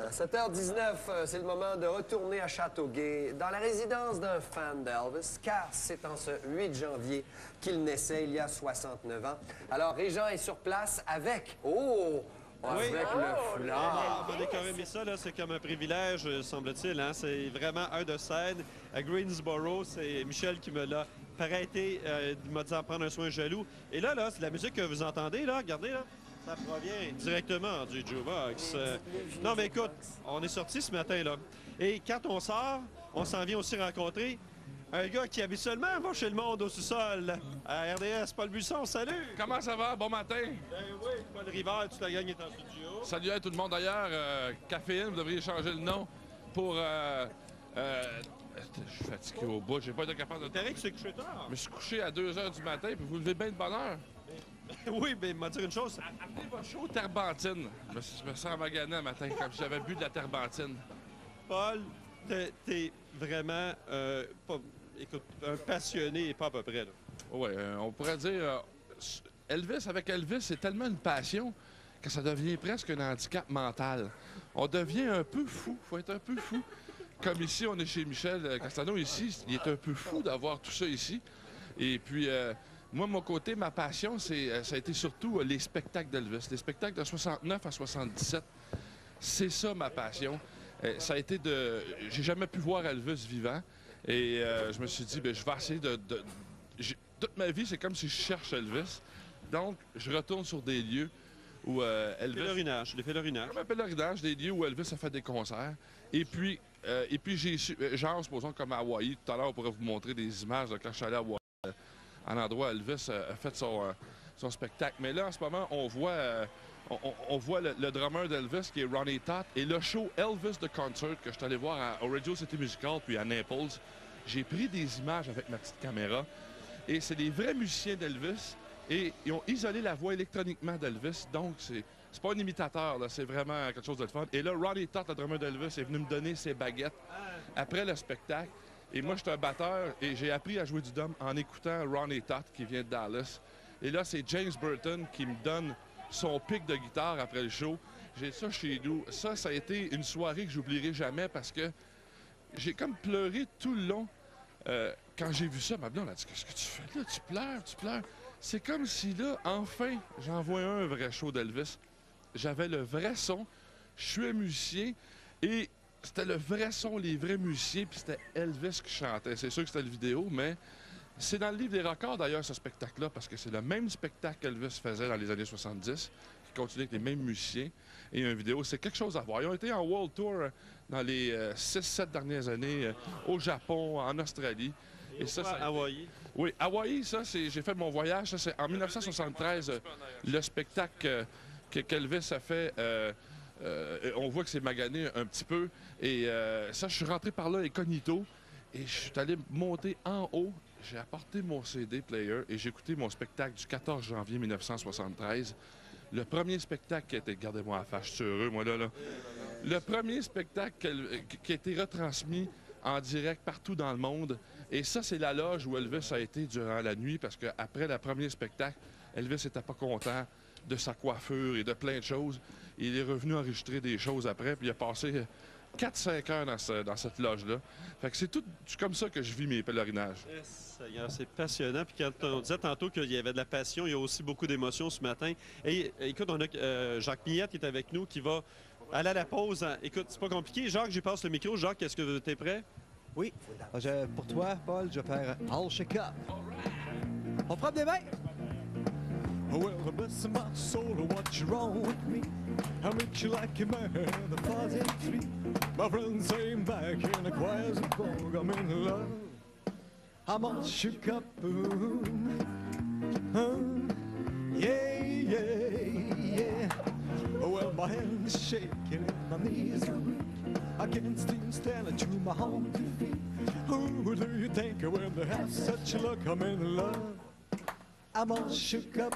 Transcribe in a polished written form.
À 7h19, c'est le moment de retourner à Châteauguay, dans la résidence d'un fan d'Elvis, car c'est en ce 8 janvier qu'il naissait il y a 69 ans. Alors, Régent est sur place avec... Oh! Avec le foulard. On va décorer, mais ça, c'est comme un privilège, semble-t-il. Hein? C'est vraiment un de scène. À Greensboro, c'est Michel qui me l'a prêté. Il m'a dit d'en prendre un soin jaloux. Et là, c'est la musique que vous entendez, là. Regardez, là. Ça provient directement du jukebox. Non, mais écoute, on est sorti ce matin, là. Et quand on sort, on s'en vient aussi rencontrer un gars qui habituellement va chez le monde au sous-sol. À RDS, Paul Buisson, salut! Comment ça va? Bon matin! Ben oui, Paul Rivard, toute la gang est en studio. Salut à tout le monde. D'ailleurs, Caféine, vous devriez changer le nom pour... je suis fatigué au bout, j'ai pas été capable de... T'arrêtes que tu t'es couché tard? Je me suis couché à 2 h du matin, puis vous levez bien de bonne heure. Oui, mais m'a dire une chose. Appelez votre show Terbantine. Je me sens magané un matin, comme si j'avais bu de la terbantine. Paul, t'es vraiment écoute, un passionné et pas à peu près. Oui, on pourrait dire... Elvis, avec Elvis, c'est tellement une passion que ça devient presque un handicap mental. On devient un peu fou, faut être un peu fou. Comme ici, on est chez Michel Castano, ici, il est un peu fou d'avoir tout ça ici. Et puis, moi, de mon côté, ma passion, ça a été surtout les spectacles d'Elvis. Les spectacles de 69 à 77, c'est ça ma passion. Ça a été de... J'ai jamais pu voir Elvis vivant. Et je me suis dit, bien, je vais essayer toute ma vie, c'est comme si je cherche Elvis. Donc, je retourne sur des lieux où Elvis... Des pèlerinages. Comme un pèlerinage, des lieux où Elvis a fait des concerts. Et puis j'ai su... genre, supposons comme à Hawaï, tout à l'heure, on pourrait vous montrer des images de quand je suis allé à Hawaï, à l'endroit où Elvis a fait son spectacle. Mais là, en ce moment, on voit le drummer d'Elvis, qui est Ronnie Todd, et le show Elvis The Concert, que je suis allé voir au Radio City Musical, puis à Naples. J'ai pris des images avec ma petite caméra, et c'est des vrais musiciens d'Elvis, et ils ont isolé la voix électroniquement d'Elvis, donc c'est pas un imitateur, c'est vraiment quelque chose de fun. Et là, Ronnie Todd, le drummer d'Elvis, est venu me donner ses baguettes après le spectacle. Et moi, je suis un batteur, et j'ai appris à jouer du drum en écoutant Ronnie Todd, qui vient de Dallas. Et là, c'est James Burton qui me donne son pic de guitare après le show. J'ai ça chez nous. Ça a été une soirée que j'oublierai jamais parce que j'ai comme pleuré tout le long. Quand j'ai vu ça, ma blonde a dit « Qu'est-ce que tu fais là? Tu pleures. » C'est comme si là, enfin, j'en vois un vrai show d'Elvis. J'avais le vrai son. Je suis un musicien et c'était le vrai son, les vrais musiciens, puis c'était Elvis qui chantait. C'est sûr que c'était le vidéo, mais c'est dans le livre des records, d'ailleurs, ce spectacle-là, parce que c'est le même spectacle qu'Elvis faisait dans les années 70, qui continue avec les mêmes musiciens, et une vidéo. C'est quelque chose à voir. Ils ont été en World Tour dans les 6-7 dernières années, au Japon, en Australie. Et ça, c'est Hawaï. Oui, Hawaï, ça, j'ai fait mon voyage. Ça, c'est en 1973, le spectacle qu'Elvis a fait. On voit que c'est magané un petit peu. Et ça, je suis rentré par là incognito. Et je suis allé monter en haut. J'ai apporté mon CD player et j'ai écouté mon spectacle du 14 janvier 1973. Le premier spectacle qui a été... Regardez-moi la face, je suis heureux, moi, là. Le premier spectacle qui a été retransmis en direct partout dans le monde. Et ça, c'est la loge où Elvis a été durant la nuit, parce qu'après le premier spectacle, Elvis n'était pas content de sa coiffure et de plein de choses. Il est revenu enregistrer des choses après, puis il a passé 4-5 heures dans cette loge-là. Fait que c'est tout comme ça que je vis mes pèlerinages. C'est passionnant. Puis quand on disait tantôt qu'il y avait de la passion, il y a aussi beaucoup d'émotions ce matin. Et écoute, on a Jacques Millette qui est avec nous, qui va aller à la pause. Écoute, c'est pas compliqué. Jacques, j'y passe le micro. Jacques, est-ce que tu es prêt? Oui. Pour toi, Paul, je vais faire All Shake Up. On frappe des mains. Well, bless my soul, what's wrong with me? I meet you like a man, the fuzzy tree. My friends saying back in the choirs of fog, I'm in love. I'm all shook up, yeah. Well, my hands are shaking and my knees are weak. I can't still stand to my home feet. Who do you think when they have such luck? I'm in love. I'm all shook up,